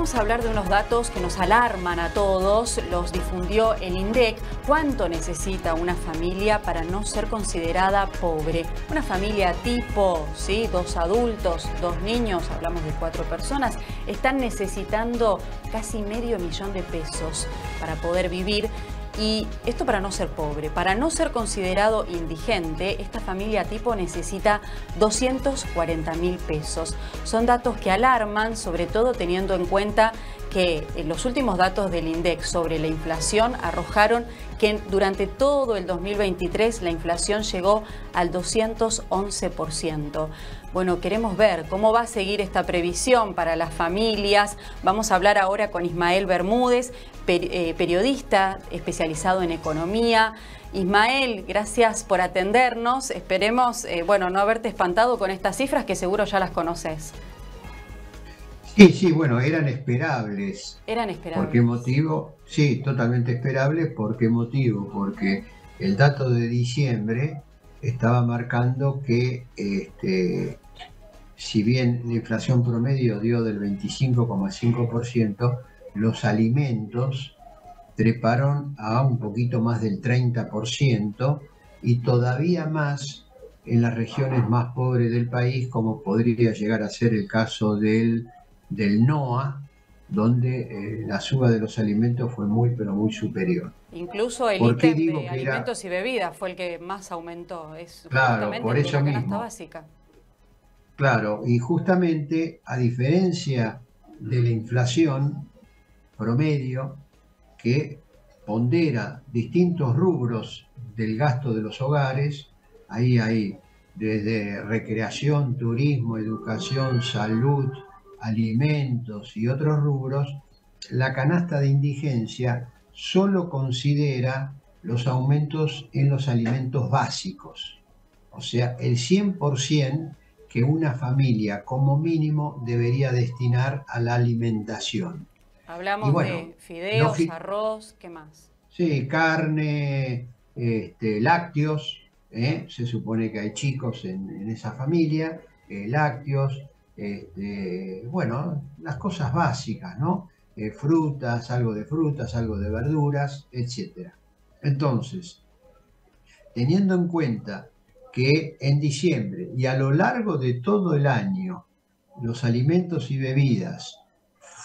vamos a hablar de unos datos que nos alarman a todos. Los difundió el INDEC. ¿Cuánto necesita una familia para no ser considerada pobre? Una familia tipo, ¿sí? 2 adultos, 2 niños, hablamos de 4 personas, están necesitando casi medio millón de pesos para poder vivir. Y esto para no ser pobre, para no ser considerado indigente, esta familia tipo necesita 240.000 pesos. Son datos que alarman, sobre todo teniendo en cuenta que los últimos datos del INDEC sobre la inflación arrojaron que durante todo el 2023 la inflación llegó al 211%. Bueno, queremos ver cómo va a seguir esta previsión para las familias. Vamos a hablar ahora con Ismael Bermúdez, periodista especializado en economía. Ismael, gracias por atendernos. Esperemos, no haberte espantado con estas cifras que seguro ya las conoces. Sí, bueno, eran esperables. Eran esperables. ¿Por qué motivo? Sí, totalmente esperables. ¿Por qué motivo? Porque el dato de diciembre estaba marcando que, si bien la inflación promedio dio del 25,5%, los alimentos treparon a un poquito más del 30% y todavía más en las regiones más pobres del país, como podría llegar a ser el caso del NOA, donde la suba de los alimentos fue muy, pero muy superior. Incluso el ítem de alimentos y bebidas fue el que más aumentó. Es claro, por eso la mismo. canasta básica. Claro, y justamente a diferencia de la inflación promedio, que pondera distintos rubros del gasto de los hogares, ahí hay desde recreación, turismo, educación, salud, alimentos y otros rubros, la canasta de indigencia solo considera los aumentos en los alimentos básicos, o sea, el 100% que una familia como mínimo debería destinar a la alimentación. Hablamos de fideos, arroz, ¿qué más? Sí, carne, lácteos, se supone que hay chicos en esa familia, lácteos, las cosas básicas, ¿no? Frutas, algo de verduras, etc. Entonces, teniendo en cuenta que en diciembre y a lo largo de todo el año los alimentos y bebidas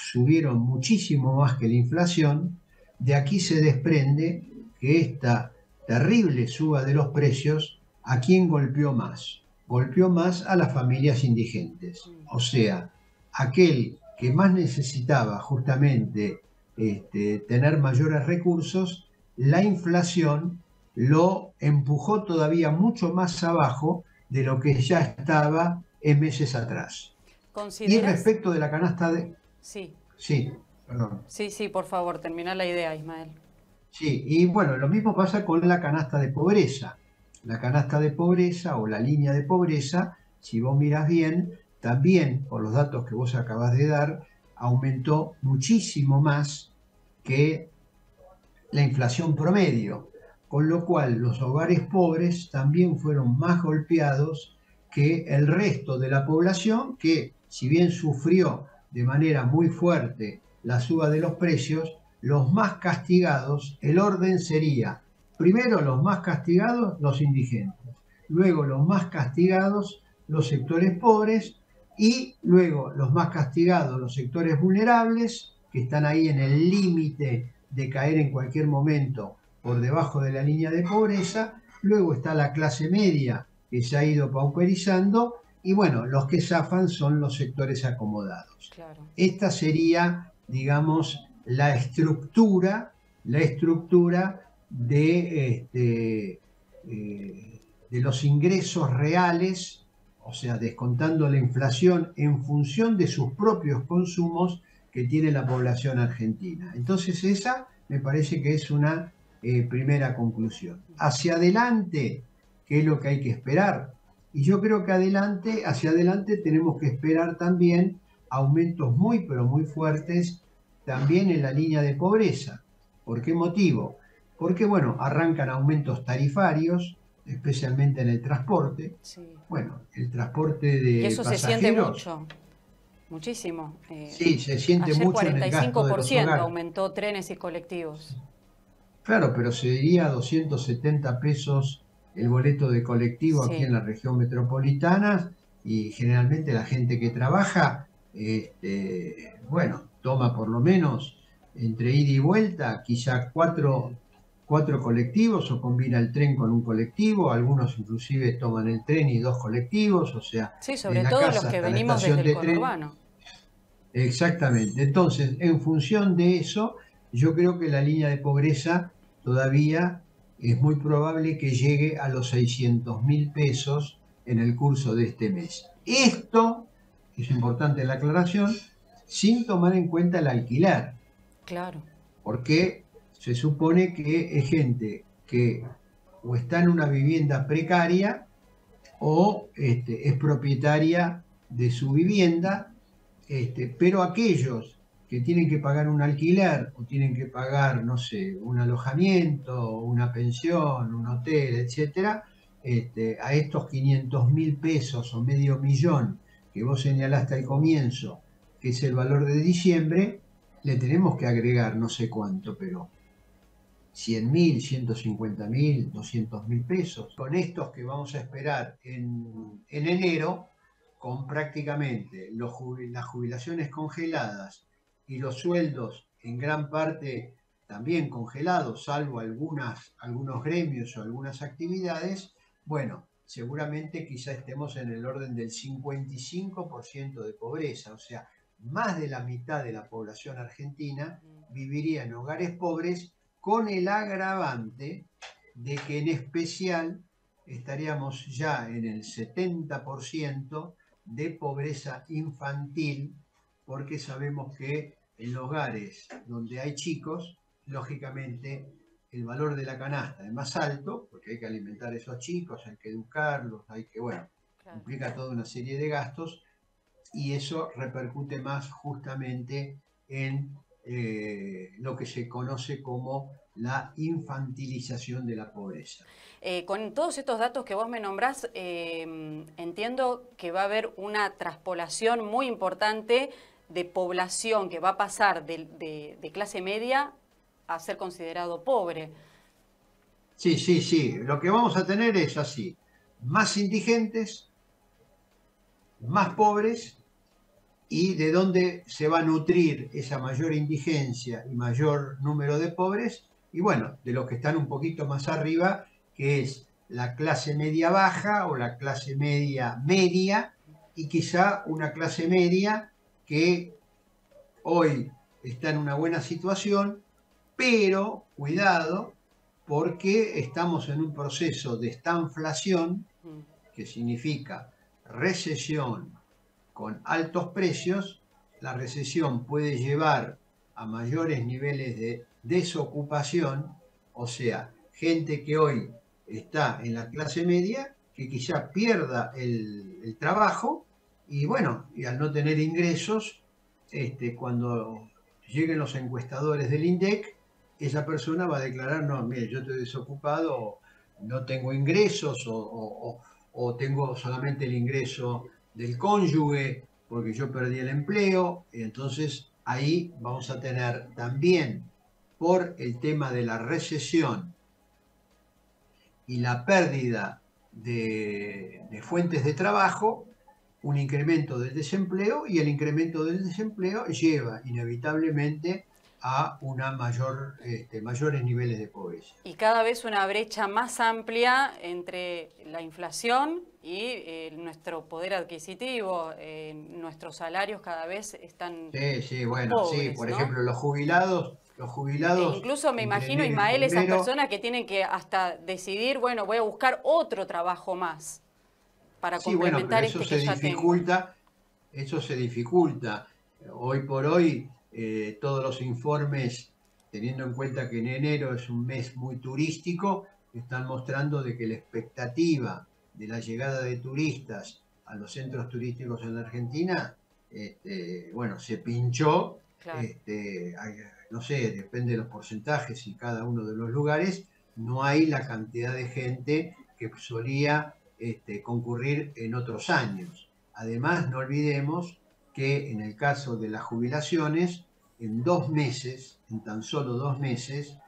subieron muchísimo más que la inflación, de aquí se desprende que esta terrible suba de los precios, ¿a quién golpeó más? Golpeó más a las familias indigentes, o sea, aquel que más necesitaba justamente tener mayores recursos, la inflación lo empujó todavía mucho más abajo de lo que ya estaba en meses atrás. Y respecto de la canasta de... Sí, perdón. Sí, por favor, termina la idea, Ismael. Sí, y bueno, lo mismo pasa con la canasta de pobreza. La canasta de pobreza o la línea de pobreza, si vos mirás bien, también, por los datos que vos acabás de dar, aumentó muchísimo más que la inflación promedio, con lo cual los hogares pobres también fueron más golpeados que el resto de la población, que si bien sufrió de manera muy fuerte la suba de los precios, los más castigados, el orden sería, primero los más castigados, los indigentes, luego los más castigados, los sectores pobres, y luego los más castigados, los sectores vulnerables, que están ahí en el límite de caer en cualquier momento por debajo de la línea de pobreza. Luego está la clase media, que se ha ido pauperizando, y bueno, los que zafan son los sectores acomodados. Claro. Esta sería, digamos, la estructura de los ingresos reales, o sea, descontando la inflación en función de sus propios consumos que tiene la población argentina. Entonces esa me parece que es una primera conclusión. Hacia adelante, ¿qué es lo que hay que esperar? Y yo creo que hacia adelante tenemos que esperar también aumentos muy, pero muy fuertes también en la línea de pobreza. ¿Por qué motivo? Porque, bueno, arrancan aumentos tarifarios, especialmente en el transporte. Sí. Bueno, el transporte de pasajeros. Y eso se siente mucho. muchísimo. Sí, se siente Ayer mucho en el gasto de los 45% hogares. aumentó trenes y colectivos. Claro, pero se diría 270 pesos el boleto de colectivo aquí en Sí, la región metropolitana y generalmente la gente que trabaja, bueno, toma por lo menos entre ida y vuelta quizá cuatro colectivos o combina el tren con un colectivo, algunos inclusive toman el tren y dos colectivos, o sea, sí, de sobre la todo los casa que hasta la venimos desde estación el de tren. conurbano. Exactamente. Entonces, en función de eso, yo creo que la línea de pobreza todavía es muy probable que llegue a los 600.000 pesos en el curso de este mes. Esto, es importante la aclaración, sin tomar en cuenta el alquiler, Claro, porque se supone que es gente que o está en una vivienda precaria o es propietaria de su vivienda, pero aquellos que tienen que pagar un alquiler o tienen que pagar, no sé, un alojamiento, una pensión, un hotel, etcétera, a estos 500.000 pesos o medio millón que vos señalaste al comienzo, que es el valor de diciembre, le tenemos que agregar no sé cuánto, pero 100.000, 150.000, 200.000 pesos. Con estos que vamos a esperar en enero, con prácticamente las jubilaciones congeladas y los sueldos en gran parte también congelados, salvo algunos gremios o algunas actividades, bueno, seguramente quizá estemos en el orden del 55% de pobreza, o sea, más de la mitad de la población argentina viviría en hogares pobres con el agravante de que en especial estaríamos ya en el 70% de pobreza infantil, porque sabemos que en los hogares donde hay chicos, lógicamente el valor de la canasta es más alto, porque hay que alimentar a esos chicos, hay que educarlos, hay que, bueno, claro. implica toda una serie de gastos y eso repercute más justamente en lo que se conoce como la infantilización de la pobreza. Con todos estos datos que vos me nombrás, entiendo que va a haber una traspolación muy importante de población que va a pasar de clase media a ser considerado pobre. Sí, sí, sí, lo que vamos a tener es así, más indigentes, más pobres, y de dónde se va a nutrir esa mayor indigencia y mayor número de pobres, y bueno, de los que están un poquito más arriba, que es la clase media baja o la clase media media, y quizá una clase media que hoy está en una buena situación, pero cuidado, porque estamos en un proceso de estanflación, Mm, que significa recesión con altos precios. La recesión puede llevar a mayores niveles de desocupación, o sea, gente que hoy está en la clase media, que quizá pierda el trabajo y bueno, y al no tener ingresos, cuando lleguen los encuestadores del INDEC, esa persona va a declarar, no, mire, yo estoy desocupado, no tengo ingresos o tengo solamente el ingreso del cónyuge porque yo perdí el empleo, y entonces ahí vamos a tener también por el tema de la recesión y la pérdida de fuentes de trabajo, un incremento del desempleo y el incremento del desempleo lleva inevitablemente a mayores niveles de pobreza. Y cada vez una brecha más amplia entre la inflación y nuestro poder adquisitivo. Nuestros salarios cada vez están Sí, sí, más bueno, sí, pobres, por ¿no? ejemplo, los E jubilados incluso me entre imagino, enero y Ismael, esas febrero. personas que tienen que hasta decidir, bueno, voy a buscar otro trabajo más para Sí, bueno, pero complementar este que ya tengo. eso se dificulta. Hoy por hoy, todos los informes, teniendo en cuenta que en enero es un mes muy turístico, están mostrando de que la expectativa de la llegada de turistas a los centros turísticos en la Argentina, bueno, se pinchó, Claro. no sé, depende de los porcentajes y cada uno de los lugares, no hay la cantidad de gente que solía concurrir en otros años. Además, no olvidemos que en el caso de las jubilaciones, en 2 meses, en tan solo 2 meses,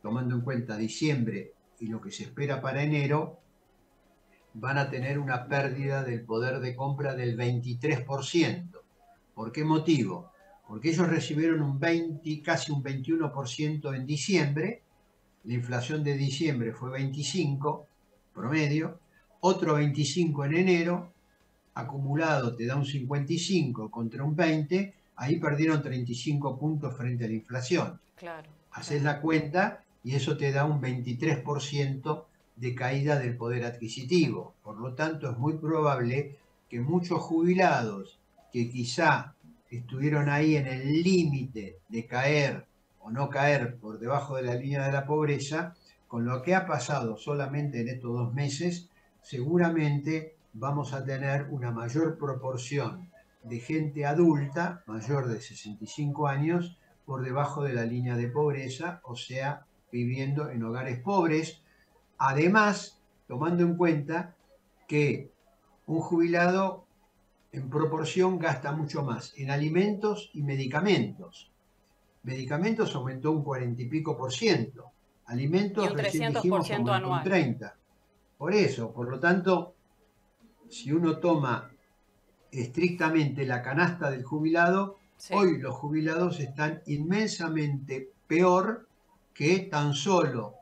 tomando en cuenta diciembre y lo que se espera para enero, van a tener una pérdida del poder de compra del 23%. ¿Por qué motivo? Porque ellos recibieron casi un 21% en diciembre, la inflación de diciembre fue 25 promedio, otro 25 en enero, acumulado te da un 55 contra un 20, ahí perdieron 35 puntos frente a la inflación. Claro. Haces la cuenta y eso te da un 23% de caída del poder adquisitivo. Por lo tanto, es muy probable que muchos jubilados que quizá estuvieron ahí en el límite de caer o no caer por debajo de la línea de la pobreza, con lo que ha pasado solamente en estos 2 meses, seguramente vamos a tener una mayor proporción de gente adulta, mayor de 65 años, por debajo de la línea de pobreza, o sea, viviendo en hogares pobres. Además, tomando en cuenta que un jubilado en proporción gasta mucho más en alimentos y medicamentos. Medicamentos aumentó un 40 y pico por ciento. Alimentos, Y un recién dijimos, 300% aumentó un anual. 30%. Por eso, por lo tanto, si uno toma estrictamente la canasta del jubilado, Sí. hoy los jubilados están inmensamente peor que tan solo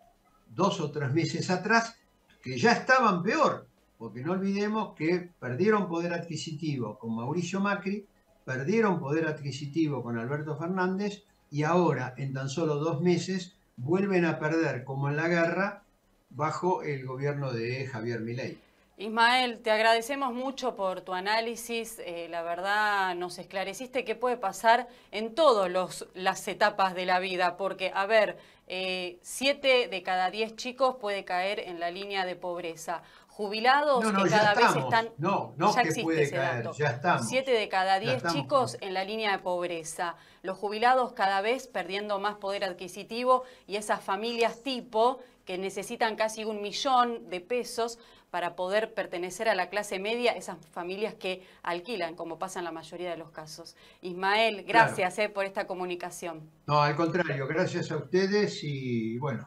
2 o 3 meses atrás, que ya estaban peor, porque no olvidemos que perdieron poder adquisitivo con Mauricio Macri, perdieron poder adquisitivo con Alberto Fernández y ahora en tan solo 2 meses vuelven a perder como en la guerra bajo el gobierno de Javier Milei. Ismael, te agradecemos mucho por tu análisis. La verdad, nos esclareciste qué puede pasar en todas las etapas de la vida, porque, a ver, 7 de cada 10 chicos puede caer en la línea de pobreza. Jubilados No, que ya cada vez estamos. están... No Ya que existe puede ese caer, dato. ya estamos. 7 de cada Ya 10 estamos. chicos en la línea de pobreza. Los jubilados cada vez perdiendo más poder adquisitivo y esas familias tipo que necesitan casi 1 millón de pesos para poder pertenecer a la clase media, esas familias que alquilan, como pasa en la mayoría de los casos. Ismael, gracias por esta comunicación. No, al contrario, gracias a ustedes y bueno.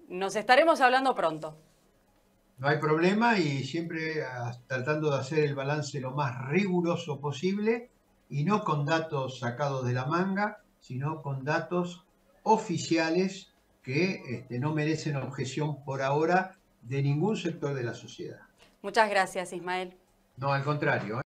Nos estaremos hablando pronto. No hay problema y siempre tratando de hacer el balance lo más riguroso posible y no con datos sacados de la manga, sino con datos oficiales que no merecen objeción por ahora de ningún sector de la sociedad. Muchas gracias, Ismael. No, al contrario.